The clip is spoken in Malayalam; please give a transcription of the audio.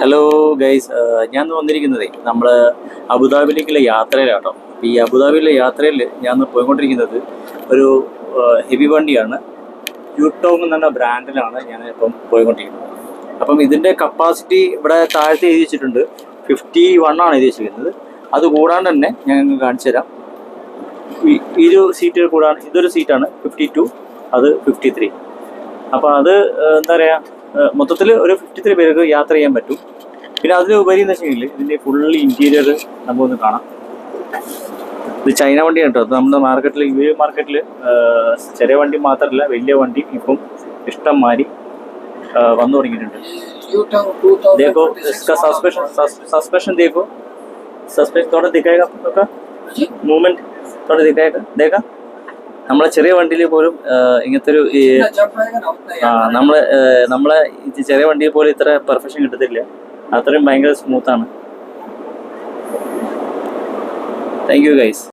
ഹലോ ഗൈസ്, ഞാൻ വന്നിരിക്കുന്നതേ നമ്മൾ അബുദാബിയിലേക്കുള്ള യാത്രയിലാട്ടോ. ഈ അബുദാബിയിലെ യാത്രയിൽ ഞാൻ പോയിക്കൊണ്ടിരിക്കുന്നത് ഒരു ഹെവി വണ്ടിയാണ്. യൂട്ടോങ് എന്ന ബ്രാൻഡിലാണ് ഞാൻ ഇപ്പം പോയിക്കൊണ്ടിരിക്കുന്നത്. അപ്പം ഇതിൻ്റെ കപ്പാസിറ്റി ഇവിടെ താഴത്തെ എഴുതി വെച്ചിട്ടുണ്ട് 51 എഴുതി വെച്ചിരിക്കുന്നത്. അത് കൂടാണ്ട് തന്നെ ഞാൻ കാണിച്ചു തരാം. ഈ ഒരു സീറ്റ് കൂടാണ്ട് ഇതൊരു സീറ്റാണ് 52, അത് 53. അപ്പോൾ അത് എന്താ പറയുക, മൊത്തത്തിൽ ഒരു 53 പേർക്ക് യാത്ര ചെയ്യാൻ പറ്റും. പിന്നെ അതിലുപരി എന്ന് വെച്ചെങ്കിൽ ഇതിൻ്റെ ഫുള്ളി ഇൻറ്റീരിയർ നമുക്കൊന്ന് കാണാം. ഇത് ചൈന വണ്ടിയാണ് കേട്ടോ. അത് നമ്മുടെ മാർക്കറ്റിൽ, യു മാർക്കറ്റിൽ ചെറിയ വണ്ടി മാത്രമല്ല വലിയ വണ്ടി ഇപ്പം ഇഷ്ടം മാറി വന്നു തുടങ്ങിയിട്ടുണ്ട്. देखो इसका सस्पेंशन देखो, सस्पेंशन थोड़ा दिखाएगा आपका मूवमेंट, थोड़ा दिखाएगा देखा. നമ്മളെ ചെറിയ വണ്ടിയിൽ പോലും ഇങ്ങനത്തെ ഒരു നമ്മളെ ചെറിയ വണ്ടിയിൽ പോലും ഇത്ര പെർഫെക്ഷൻ കിട്ടത്തില്ല. അത്രയും ഭയങ്കര സ്മൂത്താണ്. Thank you guys.